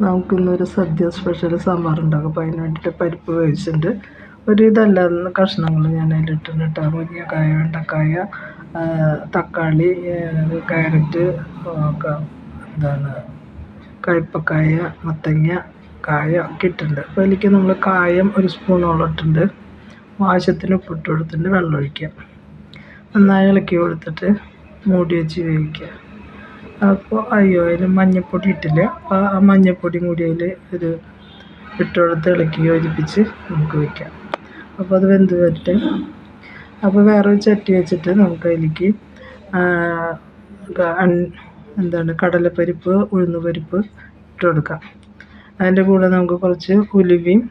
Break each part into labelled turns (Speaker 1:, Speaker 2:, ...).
Speaker 1: നമുക്കിന്നൊരു സദ്യ സ്പെഷ്യൽ സാമ്പാർ ഉണ്ടാക്കും. അപ്പോൾ അതിന് വേണ്ടിയിട്ട് പരിപ്പ് വേവിച്ചിട്ടുണ്ട്. ഒരു ഇതല്ലാതെ കഷ്ണങ്ങൾ ഞാൻ അതിലിട്ടുണ്ട് കേട്ടോ. മുരിങ്ങക്കായ, വെണ്ടക്കായ, തക്കാളി, ക്യാരറ്റ്, കയ്പക്കായ, മത്തങ്ങ, കായ ഒക്കെ ഇട്ടിട്ടുണ്ട്. അപ്പോൾ അതിലേക്ക് നമ്മൾ കായം ഒരു സ്പൂണോളം ഇട്ടിട്ടുണ്ട്. ആവശ്യത്തിന് ഉപ്പിട്ട് കൊടുത്തിട്ട് വെള്ളം ഒഴിക്കുക. നന്നായി ഇളക്കി കൊടുത്തിട്ട് മൂടി വെച്ച് വേവിക്കുക. അപ്പോൾ അതിൽ മഞ്ഞൾപ്പൊടി ഇട്ടില്ല. അപ്പോൾ ആ മഞ്ഞൾപ്പൊടിയും കൂടി അതിൽ ഒരു ഇട്ട് കൊടുത്ത് ഇളക്കി യോജിപ്പിച്ച് നമുക്ക് വയ്ക്കാം. അപ്പോൾ അത് വെന്ത് വരട്ടെ. അപ്പോൾ വേറൊരു ചട്ടി വെച്ചിട്ട് നമുക്ക് അതിലേക്ക് കടലപ്പരിപ്പ്, ഉഴുന്നുപരിപ്പ് ഇട്ട് കൊടുക്കാം. അതിൻ്റെ കൂടെ നമുക്ക് കുറച്ച് ഉലുവയും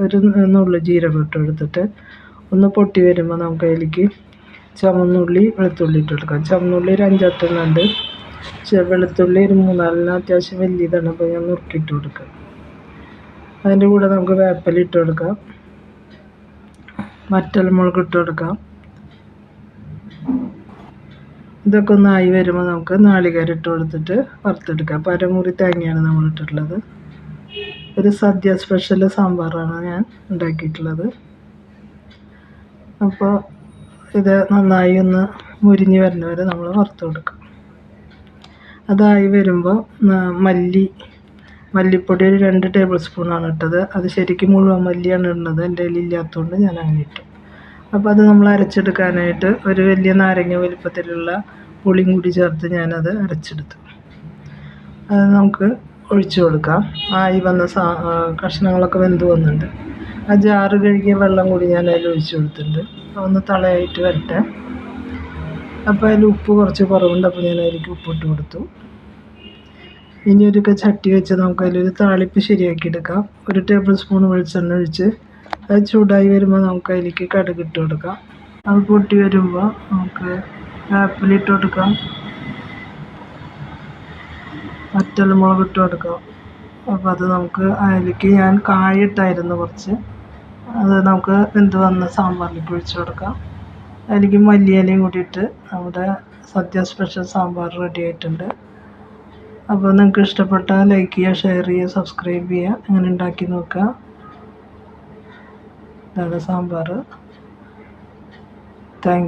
Speaker 1: ഒരു നുള്ളു ജീരകം ഇട്ട് കൊടുത്തിട്ട് ഒന്ന് പൊട്ടി വരുമ്പോൾ നമുക്ക് അതിലേക്ക് ചുവന്നുള്ളി, വെളുത്തുള്ളി ഇട്ട് കൊടുക്കാം. ചുവന്നുള്ളി ഒരു 5-6 ഉണ്ട്. വെളുത്തുള്ളി ഒരു 3-4 അത്യാവശ്യം വലിയതാണ്. അപ്പോൾ ഞാൻ നുറുക്കിയിട്ട് കൊടുക്കാം. അതിൻ്റെ കൂടെ നമുക്ക് വേപ്പില ഇട്ട് കൊടുക്കാം, വറ്റൽമുളക് ഇട്ട് കൊടുക്കാം. ഇതൊക്കെ ഒന്നായി വരുമ്പോൾ നമുക്ക് നാളികേരം ഇട്ട് കൊടുത്തിട്ട് വറുത്തെടുക്കാം. അപ്പോൾ അരമുറി തേങ്ങയാണ് നമ്മൾ ഇട്ടിട്ടുള്ളത്. ഒരു സദ്യ സ്പെഷ്യൽ സാമ്പാറാണ് ഞാൻ ഉണ്ടാക്കിയിട്ടുള്ളത്. അപ്പോൾ ഇത് നന്നായി ഒന്ന് മുരിഞ്ഞ് വരുന്നവരെ നമ്മൾ വറുത്ത് കൊടുക്കാം. അതായി വരുമ്പോൾ മല്ലിപ്പൊടി ഒരു 2 ടേബിൾ സ്പൂണാണ് ഇട്ടത്. അത് ശരിക്കും മുഴുവൻ മല്ലിയാണ് ഇടുന്നത്. എൻ്റെ കയ്യിലില്ലാത്തതുകൊണ്ട് ഞാൻ അങ്ങനെ ഇട്ടു. അപ്പോൾ അത് നമ്മൾ അരച്ചെടുക്കാനായിട്ട് ഒരു വലിയ നാരങ്ങ വലിപ്പത്തിലുള്ള പുളിയും കൂടി ചേർത്ത് ഞാനത് അരച്ചെടുത്തു. അത് നമുക്ക് ഒഴിച്ചു കൊടുക്കാം. ആയി വന്ന കഷ്ണങ്ങളൊക്കെ വെന്ത് വന്നിട്ടുണ്ട്. ആ ജാറ് കഴുകിയ വെള്ളം കൂടി ഞാൻ അതിൽ ഒഴിച്ചു കൊടുത്തിട്ടുണ്ട്. ഒന്ന് തളയായിട്ട് വരട്ടെ. അപ്പോൾ അതിൽ ഉപ്പ് കുറച്ച് കുറവുണ്ട്. അപ്പോൾ ഞാൻ അതിലേക്ക് ഉപ്പിട്ട് കൊടുത്തു. ഇനി ഒരു ചട്ടി വെച്ച് നമുക്ക് അതിലൊരു താളിപ്പ് ശരിയാക്കി എടുക്കാം. 1 ടേബിൾ സ്പൂൺ വെളിച്ചെണ്ണ ഒഴിച്ച് അത് ചൂടായി വരുമ്പോൾ നമുക്ക് അതിലേക്ക് കടുക് ഇട്ട് കൊടുക്കാം. അത് പൊട്ടി വരുമ്പോൾ നമുക്ക് വേപ്പില ഇട്ട് കൊടുക്കാം, വറ്റൽമുളക് ഇട്ട് കൊടുക്കാം. അപ്പോൾ അത് നമുക്ക് അതിലേക്ക് ഞാൻ കായ ഇട്ടായിരുന്നു കുറച്ച്. അത് നമുക്ക് വെന്ത് വന്ന സാമ്പാറിലേക്ക് ഒഴിച്ചു കൊടുക്കാം. അതിലേക്ക് മല്ലിയിലയും കൂടി ഇട്ട് നമ്മുടെ സദ്യ സ്പെഷ്യൽ സാമ്പാർ റെഡി ആയിട്ടുണ്ട്. അപ്പോൾ നിങ്ങൾക്ക് ഇഷ്ടപ്പെട്ടാൽ ലൈക്ക് ചെയ്യുക, ഷെയർ ചെയ്യുക, സബ്സ്ക്രൈബ് ചെയ്യുക. അങ്ങനെ ഉണ്ടാക്കി നോക്കുക. ഇതാണ് സാമ്പാർ. Thank you.